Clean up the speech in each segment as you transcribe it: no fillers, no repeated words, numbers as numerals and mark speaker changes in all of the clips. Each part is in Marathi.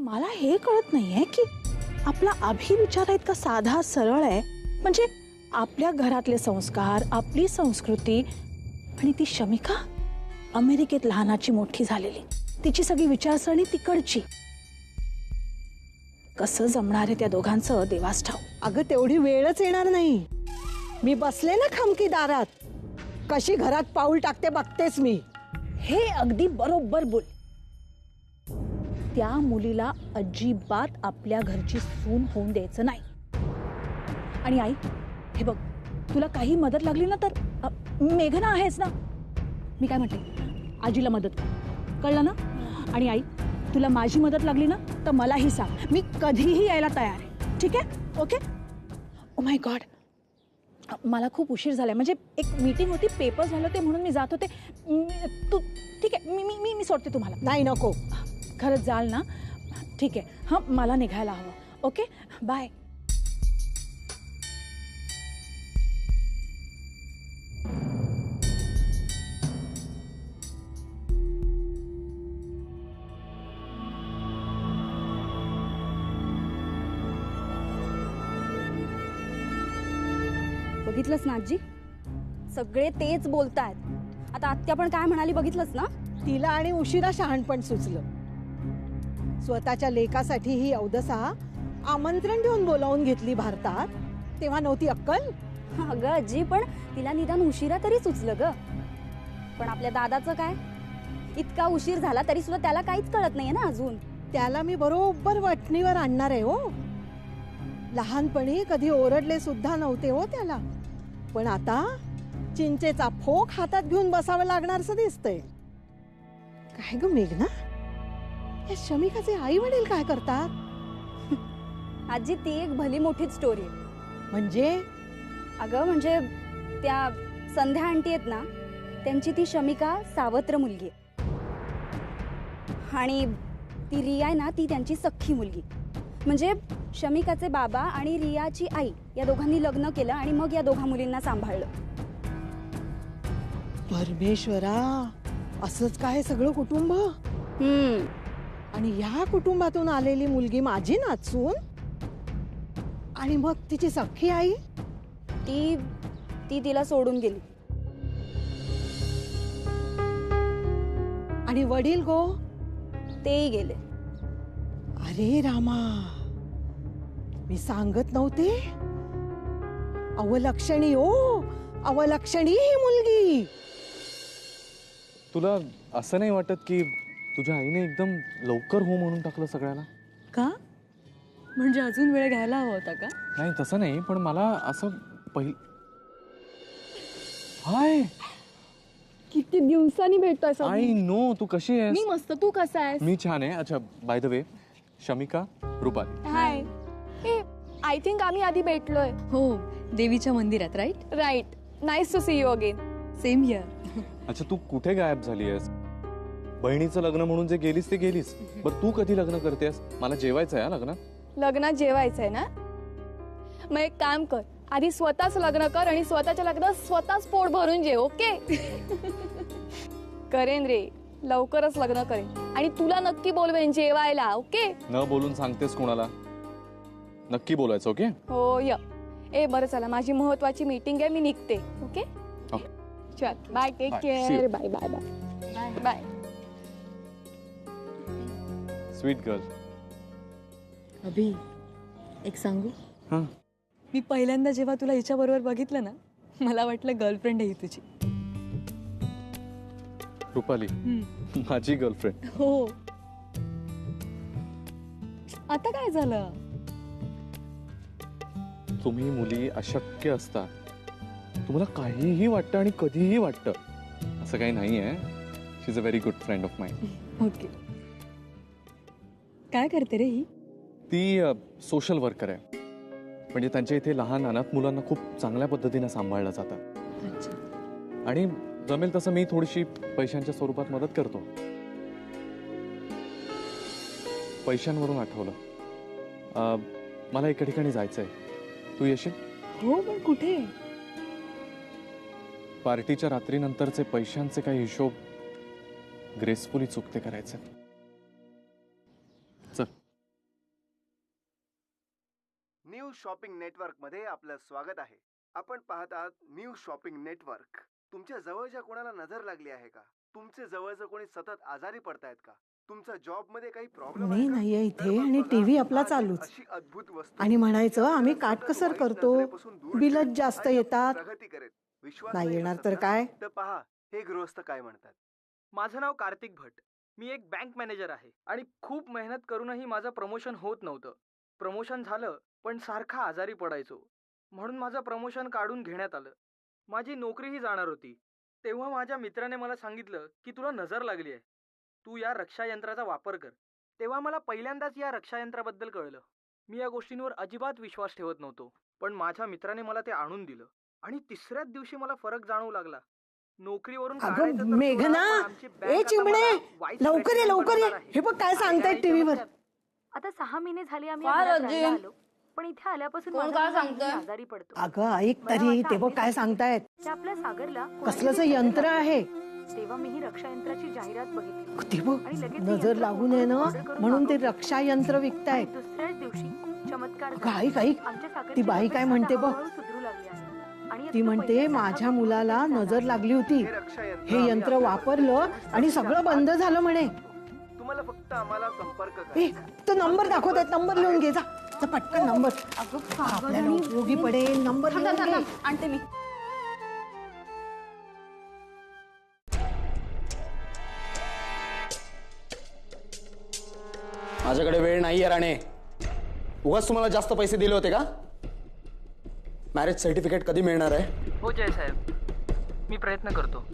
Speaker 1: मला हे कळत नाहीये की आपला अभिविचार इतका साधा सरळ आहे, म्हणजे आपल्या घरातले संस्कार, आपली संस्कृती, आणि ती शमिका अमेरिकेत लहानाची मोठी झालेली, तिची सगळी विचारसरणी तिकडची. कसं जमणार आहे त्या दोघांचं देवास ठाव.
Speaker 2: अगं तेवढी वेळच येणार नाही. मी बसले ना खमकी दारात, कशी घरात पाऊल टाकते बघतेस मी.
Speaker 1: हे अगदी बरोबर बोल. त्या मुलीला अजिबात आपल्या घरची सून होऊन द्यायचं नाही. आणि आई, हे बघ, तुला काही मदत लागली ना तर मेघना आहेच ना. मी काय म्हणते, आजीला मदत कर, कळलं ना. आणि आई, तुला माझी मदत लागली ना तर मलाही सांग, मी कधीही यायला तयार आहे. ठीक आहे? ओके. ओ माय गॉड, मला खूप उशीर झालाय. म्हणजे एक मीटिंग होती, पेपर झालं होते म्हणून मी जात होते. तू ठीक आहे, मी सोडते तुम्हाला.
Speaker 2: नाही नको.
Speaker 1: खरंच जाल ना? ठीक आहे. हां, मला निघायला हवं. Okay, bye.
Speaker 3: बघितलंस ना आजी, सगळे तेच बोलतायत. आता आत्या पण काय म्हणाली बघितलंस ना.
Speaker 2: तिला आणि उशिरा शहाणपण सुचलं. स्वतःच्या लेकासाठी ही अवदसा आमंत्रण देऊन बोलावून घेतली भारतात, तेव्हा नव्हती अक्कल.
Speaker 3: अगं आजी, पण तिला निदान उशिरा तरी सुचलं ग. पण आपल्या दादाचं काय, इतका उशीर झाला तरी सुद्धा त्याला काहीच कळत नाहीये ना अजून.
Speaker 2: त्याला मी बरोबर वटणीवर आणणार आहे हो. लहानपणी कधी ओरडले सुद्धा नव्हते हो त्याला, पण आता चिंचेचा फोक हातात घेऊन बसावं लागणार असं दिसतंय. काय ग मेघना, या शमिकाचे आई वडील काय करतात?
Speaker 3: आजी, ती एक भली मोठीच स्टोरी आहे.
Speaker 2: म्हणजे?
Speaker 3: अगं म्हणजे त्या संध्या आंटी आहेत ना, त्यांची ती शमिका सावत्र मुलगी आहे. आणि ती रिया आहे ना, ती त्यांची सख्खी मुलगी. म्हणजे शमिकाचे बाबा आणि रियाची आई या दोघांनी लग्न केलं आणि मग या दोघा मुलींना सांभाळलं.
Speaker 2: परमेश्वरा, असंच काय सगळं कुटुंब? आणि ह्या कुटुंबातून आलेली मुलगी माझी नाचून, आणि मग तिची सख्खी आई
Speaker 3: ती तिला सोडून गेली.
Speaker 2: आणि वडील गो,
Speaker 3: तेही गेले.
Speaker 2: अरे रामा, मी सांगत नव्हते? अवलक्षणी ओ, अवलक्षणी ही मुलगी.
Speaker 4: तुला असं नाही वाटत की तुझ्या आईने एकदम लवकर हो म्हणून टाकलं सगळ्याला?
Speaker 5: का? म्हणजे अजून वेळ घ्यायला हवा होता का?
Speaker 4: नाही तसं नाही, पण मला असं हाय,
Speaker 5: किती दिवसांनी भेटतोय.
Speaker 4: आई नो, तू कशी आहेस?
Speaker 5: मी मस्त, तू कसा आहेस?
Speaker 4: मी छान आहे. अच्छा, by the way, Shamika, Rupali.
Speaker 5: Hi. I think आम्ही आधी भेटलोय. हो, देवीच्या मंदिरात. Right right. Nice to see you again. Same here.
Speaker 4: अच्छा, तू कुठे गायब झाली आहेस? बहिणीचं लग्न म्हणून जे गेलीस ते गेलीस. बरं, तू कधी लग्न करतेस? मला जेवायचं आहे लग्नात.
Speaker 5: लग्नात जेवायचंय ना? मग एक काम कर, आधी स्वतःच लग्न कर आणि स्वतःच्या लग्नात स्वतःच पोट भरून जेव. ओके? करेन रे, लवकरच लग्न करेन आणि तुला नक्की बोलवेन जेवायला. ओके?
Speaker 4: न बोलून सांगतेस कोणाला? नक्की बोलायचं. ओके?
Speaker 5: हो य. बरं चला, माझी महत्वाची मीटिंग आहे, मी निघते. ओके? चल bye, take care. Bye bye bye bye.
Speaker 4: Sweet girl.
Speaker 5: Abhi, एक सांगू?
Speaker 4: हां.
Speaker 5: मी पहिल्यांदा जेव्हा तुला हिच्या बरोबर बघितलं ना, मला वाटलं गर्लफ्रेंड आहे ही तुझी.
Speaker 4: रुपाली, माझी गर्लफ्रेंड.
Speaker 5: हो. आता काय झालं?
Speaker 4: तुम्ही मुली अशक्य असता. तुम्हाला काहीही वाटतं आणि कधीही वाटतं असं काही नाहीये. She is a very good friend of mind.
Speaker 5: Okay. काय करते रे ही?
Speaker 4: ती सोशल वर्कर आहे. म्हणजे त्यांच्या इथे लहान अनाथ मुलांना खूप चांगल्या पद्धतीने सांभाळलं जातं.
Speaker 5: अच्छा.
Speaker 4: आणि जमेल तसं मी थोडीशी पैशांच्या स्वरूपात मदत करतो. पैशांवरून आठवलं, मला एका ठिकाणी जायचंय. तू येशील?
Speaker 5: हो, पण कुठे?
Speaker 4: पार्टीच्या रात्रीनंतरचे पैशांचे काही हिशोब ग्रेसफुली चुकते करायचे. चल.
Speaker 6: न्यू शॉपिंग नेटवर्क मध्ये आपलं स्वागत आहे. आपण पाहत आहात न्यू शॉपिंग नेटवर्क. तुमच्या जवळच्या कोणाला नजर लागली आहे का? तुमचे जवळचं कोणी सतत आजारी पडतायत का? तुमचा जॉब मध्ये काही प्रॉब्लेम
Speaker 2: मी नाहीये इथे आणि टीव्ही आपला चालूच.
Speaker 6: अशी अद्भुत वस्तू
Speaker 2: आणि म्हणायचं आम्ही काटकसर करतो, बिलच जास्त येतात.
Speaker 6: प्रगती करेल. विश्वास
Speaker 2: नाही येणार
Speaker 6: बसत
Speaker 2: तर
Speaker 6: ना?
Speaker 2: काय?
Speaker 6: तर पहा हे गृहस्थ काय म्हणतात.
Speaker 7: माझं नाव कार्तिक भट. मी एक बँक मॅनेजर आहे आणि खूप मेहनत करूनही माझं प्रमोशन होत नव्हतं. प्रमोशन झालं पण सारखा आजारी पडायचो, म्हणून माझं प्रमोशन काढून घेण्यात आलं. माझी नोकरीही जाणार होती. तेव्हा माझ्या मित्राने मला सांगितलं की तुला नजर लागली आहे, तू या रक्षायंत्राचा वापर कर. तेव्हा मला पहिल्यांदाच या रक्षायंत्राबद्दल कळलं. मी या गोष्टींवर अजिबात विश्वास ठेवत नव्हतो, पण माझ्या मित्राने मला ते आणून दिलं आणि तिसऱ्याच दिवशी मला फरक जाणवू लागला. नोकरीवरून काढायचं तर
Speaker 2: अगं मेघना,
Speaker 7: सोडा, पण आमची बँक
Speaker 2: ए
Speaker 7: आता
Speaker 2: चिमणे,
Speaker 7: मला वाईस
Speaker 2: लवकर ये
Speaker 7: प्रेसिडेंट
Speaker 2: लवकर ये.
Speaker 7: बनवणार आहे.
Speaker 2: हे बघ काय सांगतायत टीव्हीवर.
Speaker 8: आता 6 महिने झाले आम्ही
Speaker 5: फार
Speaker 8: घरात
Speaker 5: अजीब.
Speaker 8: राहायला आलो. पण इथे आल्यापासून
Speaker 5: कोण
Speaker 8: माझा
Speaker 5: काय
Speaker 8: मुलगा
Speaker 5: सांगतंय?
Speaker 8: नेहमी आजारी पडतो.
Speaker 2: अगं ऐक तरी, ते बघ काय सांगतायत.
Speaker 8: ते आपल्या सागरला
Speaker 2: कसलंच यंत्र आहे
Speaker 8: तेव्हा मी ही रक्षा यंत्राची जाहिरात बघितली
Speaker 2: ते बघ.
Speaker 8: आणि लगेच ते
Speaker 2: नजर
Speaker 8: यंत्र
Speaker 2: लागू नये ना
Speaker 8: order करून
Speaker 2: म्हणून ते
Speaker 8: मागवलं.
Speaker 2: रक्षा यंत्र
Speaker 8: आणि
Speaker 2: विकतायत.
Speaker 8: दुसऱ्याच दिवशी चमत्कार
Speaker 2: अगं
Speaker 8: झाला.
Speaker 2: ऐक ऐक,
Speaker 8: आमच्या सागरची
Speaker 2: ती बाई
Speaker 8: तब्येत
Speaker 2: काय
Speaker 8: आता
Speaker 2: म्हणते बघ.
Speaker 8: हळूहळू सुधरू लागली आहे. आणि
Speaker 2: ती
Speaker 8: आता
Speaker 2: म्हणते
Speaker 8: पहिल्यासारखा
Speaker 2: माझ्या
Speaker 8: गुणगुण
Speaker 2: मुलाला
Speaker 8: झाला
Speaker 2: नजर
Speaker 8: आहे.
Speaker 2: लागली होती,
Speaker 6: हे रक्षायंत्र
Speaker 2: हे
Speaker 6: आम्ही
Speaker 2: यंत्र
Speaker 6: आपल्याला
Speaker 2: वापरलं आणि सगळं बंद झालं म्हणे.
Speaker 6: तुम्हाला फक्त आम्हाला संपर्क
Speaker 2: ए
Speaker 6: करायचा आहे.
Speaker 2: तो नंबर दाखवतात, नंबर लिहून घे जा. जा पटकन नंबर, आपल्याला उपयोगी पडेल. नंबर लिहून घे.
Speaker 3: आणते मी.
Speaker 9: माझ्याकडे वेळ नाहीये राणे. उगाच तुम्हाला जास्त पैसे दिले होते का? मॅरेज सर्टिफिकेट कधी मिळणार आहे?
Speaker 7: हो जय साहेब, मी प्रयत्न करतो.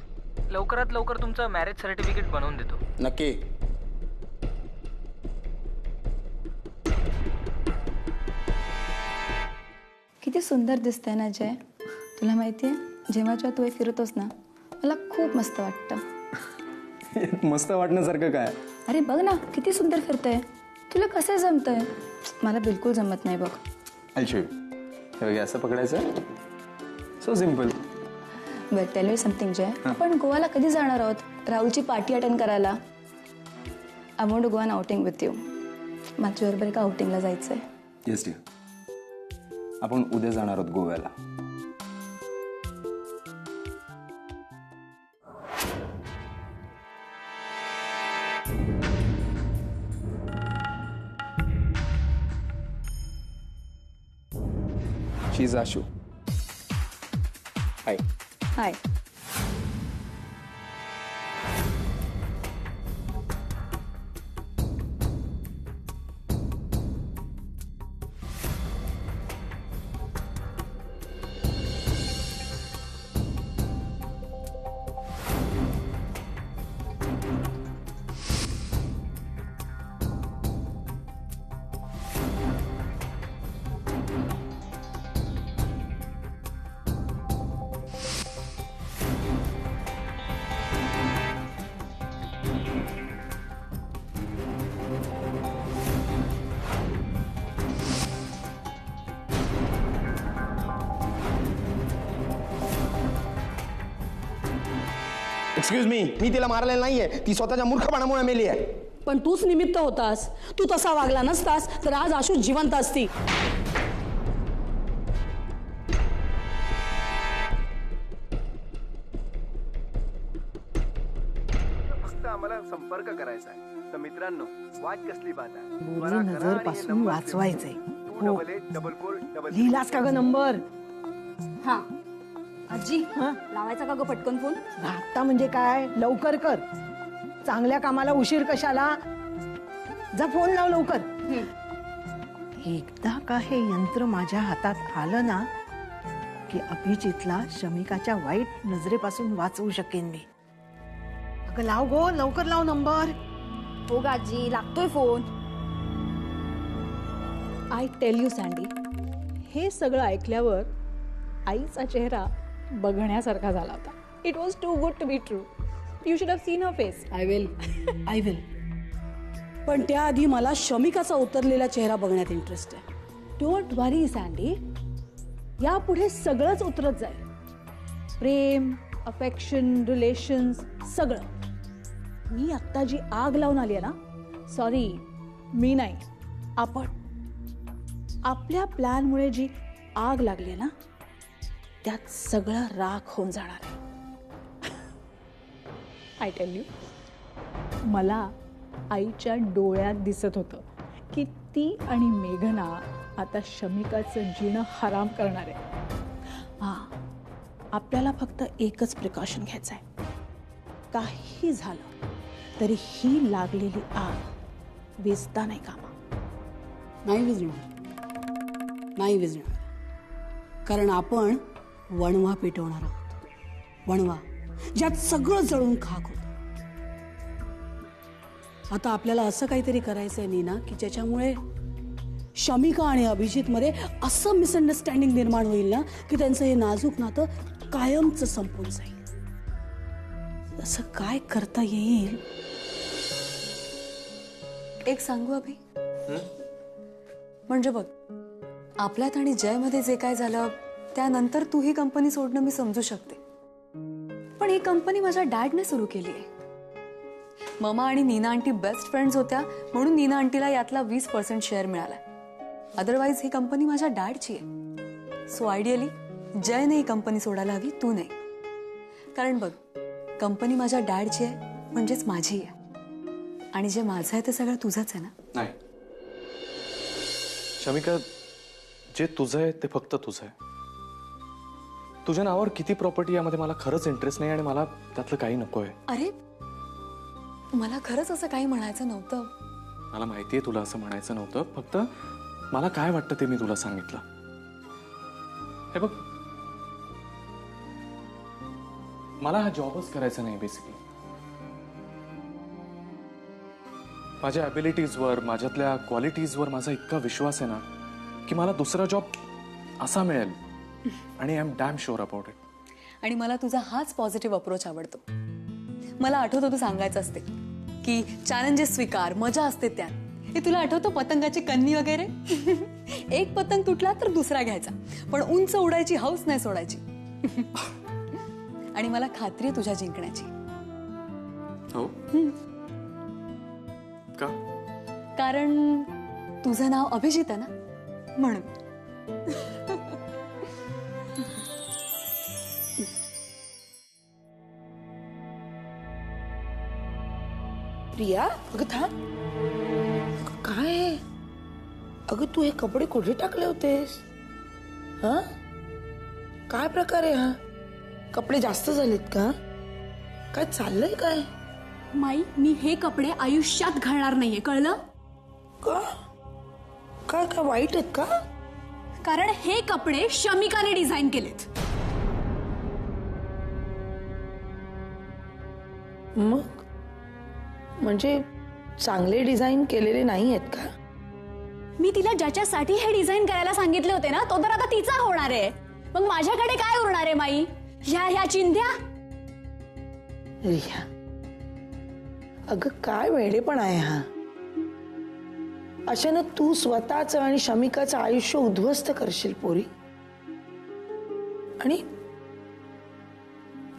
Speaker 7: लवकरात लवकर तुमचं मॅरेज सर्टिफिकेट बनवून देतो.
Speaker 9: नक्की.
Speaker 10: किती सुंदर दिसतंय ना जय. तुला माहिती आहे, जेव्हा जेव्हा तू हे फिरतोस ना, मला खूप मस्त वाटतं.
Speaker 9: मस्त वाटण्यासारखं काय?
Speaker 10: अरे बघ ना, किती सुंदर फिरतंय. तुला कसं जमतंय? मला बिलकुल जमत नाही बघ.
Speaker 9: अल्शू, हे असं पकडायचं. So simple.
Speaker 10: बरं, टेल मी समथिंग जय. आपण गोवाला कधी जाणार आहोत? राहुलची पार्टी अटेंड करायला. I want to go on outing with you. माझ्याबरोबर एका आउटिंगला जायचंय.
Speaker 9: Yes dear. आपण उद्या जाणार आहोत गोव्याला. She is Ashu. Hi.
Speaker 10: Hi.
Speaker 9: Excuse me तिला मारलेलं नाहीये. ती स्वतःच्या मूर्खपणामुळे मेली आहे.
Speaker 11: पण तूच निमित्त होतास. तू तसा वागला नसतास तर आज आशू जिवंत असती.
Speaker 6: फक्त आम्हाला संपर्क करायचा आहे. तर मित्रांनो, वाट कसली पाहता?
Speaker 2: मुली नजर पासून वाचवायचंय. हो.
Speaker 6: 28844
Speaker 2: लिहिलास का ग नंबर?
Speaker 3: हा आजी, लावायचा का ग पटकन फोन?
Speaker 2: आता म्हणजे काय, लवकर कर. चांगल्या कामाला उशीर कशाला? जा फोन लाव लवकर. एकदा का हे यंत्र माझ्या हातात आलं ना की अभिजितला शमिकाच्या वाईट नजरेपासून वाचवू शकेन मी. अगं लाव गो, लवकर लाव नंबर.
Speaker 3: हो ग आजी, लागतोय phone.
Speaker 1: I tell you Sandy, हे सगळं ऐकल्यावर आईचा चेहरा बघण्यासारखा झाला होता. It was too good to be true. You should have seen her face.
Speaker 11: I will. पण त्याआधी मला शमिकाचा उतरलेला चेहरा बघण्यात इंटरेस्ट आहे.
Speaker 1: डोंट वरी सँडी, यापुढे सगळंच उतरत जाईल. प्रेम, अफेक्शन, रिलेशन्स, सगळं. मी आत्ता जी आग लावून आली आहे ना, सॉरी मी नाही, आपण. आपल्या प्लॅनमुळे जी आग लागली ना त्यात सगळं राख होऊन जाणार आहे. आय टेल यू, मला आईच्या डोळ्यात दिसत होतं की ती आणि मेघना आता शमिकाचं जीणं हराम करणार आहे. हां, आपल्याला फक्त एकच प्रिकॉशन घ्यायचं आहे. काही झालं तरी ही लागलेली आग विझता नाही कामा.
Speaker 11: नाही विझणार, नाही विझणार, कारण आपण वणवा पेटवणार आहोत. वणवा ज्यात सगळं जळून खाक होतं. आता आपल्याला असं काहीतरी करायचंय नीना की ज्याच्यामुळे शमिका आणि अभिजित मध्ये असं मिसअंडरस्टँडिंग निर्माण होईल ना की त्यांचं हे नाजूक नातं कायमचं संपून जाईल. असं काय करता येईल?
Speaker 10: एक सांगू अभि, म्हणजे बघ, आपल्यात आणि जयमध्ये जे काय झालं त्यानंतर तू ही कंपनी सोडणं मी समजू शकते, पण ही कंपनी माझ्या डॅडने सुरू केली आहे. ममा आणि नीना आंटी बेस्ट फ्रेंड्स होत्या म्हणून नीना आंटीला यातला 20% शेअर मिळाला. अदरवाईज ही कंपनी माझ्या डॅडची आहे. सो आयडियली जयने ही कंपनी सोडायला हवी, तू नाही. कारण बघ, कंपनी माझ्या डॅडची आहे म्हणजेच माझी आहे, आणि जे माझं आहे ते सगळं तुझंच आहे ना.
Speaker 4: नाही शमिका, जे तुझं आहे ते फक्त तुझं आहे. तुझ्या नावावर किती प्रॉपर्टी यामध्ये मला खरंच इंटरेस्ट नाही आणि मला त्यातलं काही नको आहे.
Speaker 10: अरे मला खरंच असं काही म्हणायचं नव्हतं.
Speaker 4: मला माहिती आहे तुला असं म्हणायचं नव्हतं, फक्त मला काय वाटतं ते मी तुला सांगितलं. हे बघ, मला हा जॉबच करायचा नाही. बेसिकली माझ्या ॲबिलिटीजवर, माझ्यातल्या क्वालिटीजवर माझा इतका विश्वास आहे ना की मला दुसरा जॉब असा मिळेल, आणि I am damn sure about it.
Speaker 10: आणि मला तुझा हाच पॉझिटिव्ह अप्रोच आवडतो. मला आठवतं तू सांगायचं असते की चॅलेंजेस स्वीकार, मजा असते त्यात. हे तुला आठवतं पतंगाची कन्नी वगैरे? एक पतंग तुटला तर दुसरा घ्यायचा, पण उंच उडायची हौस नाही सोडायची. आणि मला खात्री आहे तुझ्या जिंकण्याची.
Speaker 4: हो का?
Speaker 10: कारण तुझं नाव अभिजित आहे ना, म्हणून.
Speaker 12: प्रिया, अगं थांब. काय? अगं तू हे कपडे कुठे टाकले होतेस? हा, काय प्रकार आहे हा? कपडे जास्त झालेत का? काय चाललंय काय?
Speaker 5: माई, मी हे कपडे आयुष्यात घालणार नाहीये, कळलं?
Speaker 12: का? काय काय वाईट आहेत का?
Speaker 5: कारण हे कपडे शमिकाने डिझाईन केलेत.
Speaker 12: मग म्हणजे चांगले डिझाईन केलेले नाही आहेत का?
Speaker 5: मी तिला ज्याच्यासाठी हे डिझाईन करायला सांगितले होते ना, तो तर आता तिचा होणार आहे. मग माझ्याकडे काय उरणार आहे माई? ह्या चिंध्या?
Speaker 12: रिया, अगं काय वेडेपण आहे हा. अशानं तू स्वतःचं आणि शमिकाचं आयुष्य उद्ध्वस्त करशील पोरी. आणि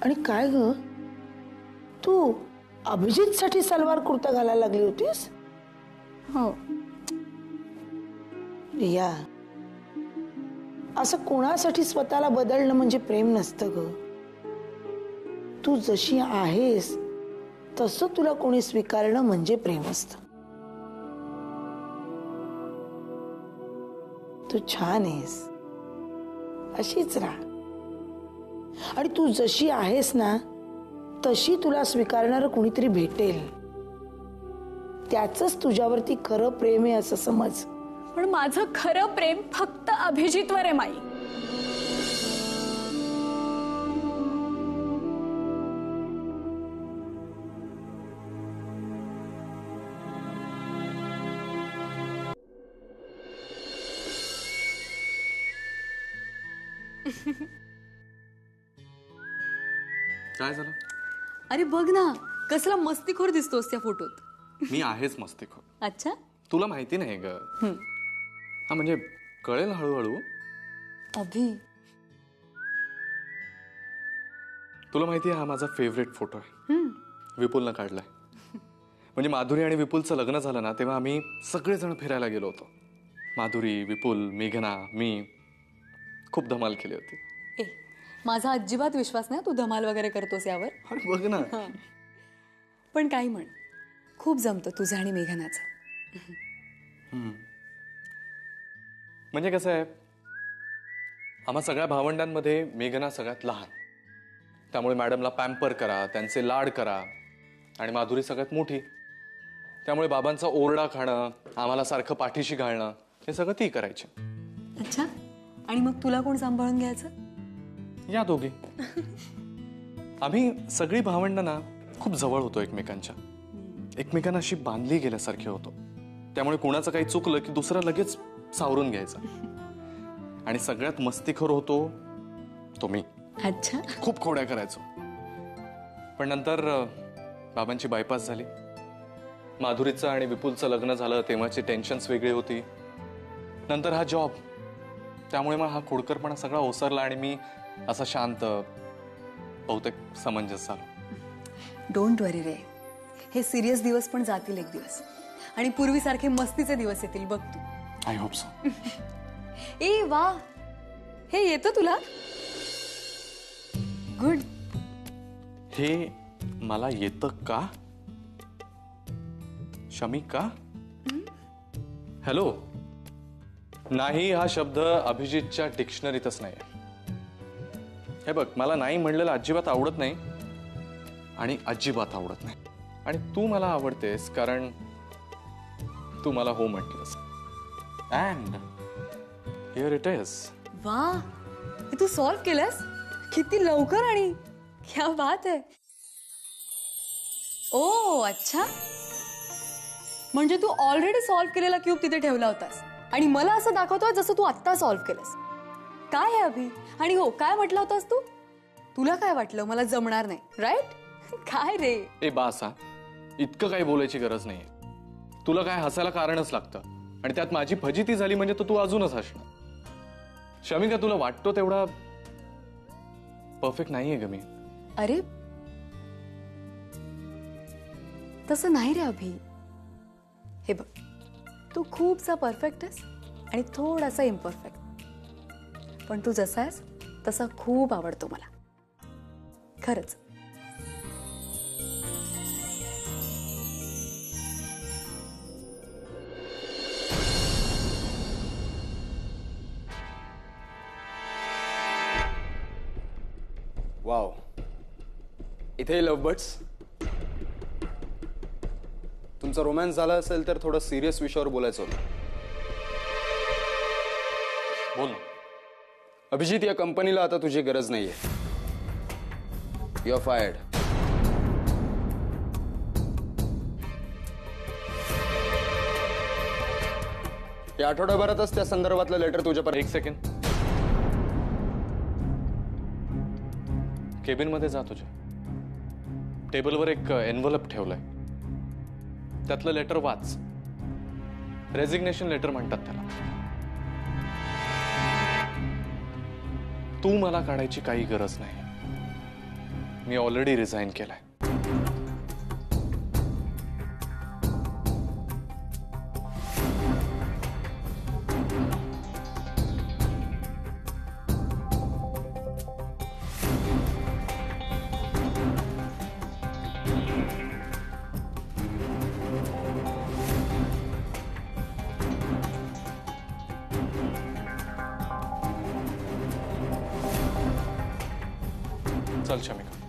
Speaker 12: आणि काय ग, तू अभिजित साठी सलवार कुर्ता घालायला लागली होतीस?
Speaker 5: हो.
Speaker 12: रिया, असं कोणासाठी स्वतःला बदलणं म्हणजे प्रेम नसतं ग. तू जशी आहेस तसं तुला कोणी स्वीकारणं म्हणजे प्रेम असतं. तू छान आहेस, अशीच राहा. आणि तू जशी आहेस ना तशी तुला स्वीकारणारं कोणीतरी भेटेल. त्याचंच तुझ्यावरती खरं प्रेम आहे असं समज.
Speaker 5: पण माझं खरं प्रेम फक्त अभिजितवर आहे माई.
Speaker 4: काय झालं?
Speaker 10: अरे बघ ना, कसला मस्तीखोर दिसतोस त्या फोटोत.
Speaker 4: मी आहेच मस्तीखोर.
Speaker 10: अच्छा,
Speaker 4: तुला माहिती नाही ग. हा म्हणजे कळेल हळूहळू.
Speaker 10: अभि,
Speaker 4: तुला माहिती आहे हा माझा फेवरेट फोटो आहे. विपुलनं काढलाय. म्हणजे माधुरी आणि विपुलचं लग्न झालं ना तेव्हा आम्ही सगळेजण फिरायला गेलो होतो. माधुरी, विपुल, मेघना, मी खूप धमाल केली होती.
Speaker 10: ए माझा अजिबात विश्वास नाही तू धमाल वगैरे करतोस यावर.
Speaker 4: अरे बघ ना.
Speaker 10: पण काही म्हण, खूप जमतं तुझं आणि मेघनाचं.
Speaker 4: म्हणजे कसं आहे, आम्हा सगळ्या भावंडांमध्ये मेघना सगळ्यात लहान, त्यामुळे मॅडमला पॅम्पर करा, त्यांचे लाड करा. आणि माधुरी सगळ्यात मोठी, त्यामुळे बाबांचा ओरडा खाणं, आम्हाला सारखं पाठीशी घालणं, हे सगळं ती करायची.
Speaker 10: अच्छा, आणि मग तुला कोण सांभाळून घ्यायचं?
Speaker 4: या दोघे. आम्ही सगळी भावंडांना खूप जवळ होतो एकमेकांच्या, एकमेकांना अशी बांधली गेल्यासारखे होतो. त्यामुळे कोणाचं काही चुकलं की दुसरा लगेच सावरून घ्यायचा. आणि सगळ्यात मस्तीखोर होतो तो मी.
Speaker 10: अच्छा.
Speaker 4: खूप खोड्या करायचो. पण नंतर बाबांची बायपास झाली, माधुरीचं आणि विपुलचं लग्न झालं, तेव्हाची टेन्शन्स वेगळी होती. नंतर हा जॉब, त्यामुळे मग हा खोडकरपणा सगळा ओसरला आणि मी असा शांत, बहुतेक समंजस झालो.
Speaker 10: डोंट वरी रे, हे सिरियस दिवस पण जातील एक दिवस, आणि पूर्वीसारखे मस्तीचे दिवस येतील बघ तू.
Speaker 4: I hope so.
Speaker 10: ए वा, हे येतं तुला? गुड.
Speaker 4: हे मला येतं का? शमिका? हॅलो. नाही हा शब्द अभिजितच्या डिक्शनरीतच नाही. हे बघ, मला नाही म्हणलेलं अजिबात आवडत नाही आणि अजिबात आवडत नाही. आणि तू मला आवडतेस कारण तू मला हो म्हटलंस. And here it is.
Speaker 10: वा, हे तू सॉल्व्ह केलंस किती लवकर, आणि क्या बात आहे. ओ अच्छा, म्हणजे तू ऑलरेडी सॉल्व्ह केलेला क्यूब तिथे ठेवला होतास आणि मला असं दाखवतोय जसं तू आत्ता सॉल्व्ह केलंस. काय आहे अभि? आणि हो, काय म्हटलं होतास तू? तुला काय वाटलं मला जमणार नाही, राईट? काय रे?
Speaker 4: ए बासा, इतकं काही बोलायची गरज नाहीये. तुला काय हसायला कारणच लागतं, आणि त्यात माझी फजिती झाली म्हणजे तू अजूनच हसणार. शमिका, तुला वाटतो तेवढा परफेक्ट नाहीये ग मी.
Speaker 10: अरे तसं नाही रे अभि. हे बघ, तू खूपसा परफेक्ट आहेस आणि थोडासा इम्परफेक्ट, पण तू जसा आहेस तसा खूप आवडतो मला खरंच.
Speaker 9: वाव, इथे लव्ह बर्ड्स. तुमचा रोमॅन्स झाला असेल तर थोडं सिरियस विषयावर बोलायचं होतं.
Speaker 4: बोल ना.
Speaker 9: अभिजित, या कंपनीला आता तुझी गरज नाहीये. You are fired. या आठवड्याभरातच त्या संदर्भातलं लेटर तुझ्यापर्यंत.
Speaker 4: एक सेकंड. केबिन मध्ये जा. तुझ्या टेबलवर एक एनव्हलप ठेवलाय, त्यातलं लेटर वाच. रेझिग्नेशन लेटर म्हणतात त्याला. तू मला काढायची काही गरज नाही. मी ऑलरेडी रिझाईन केलाय. चल शमिका.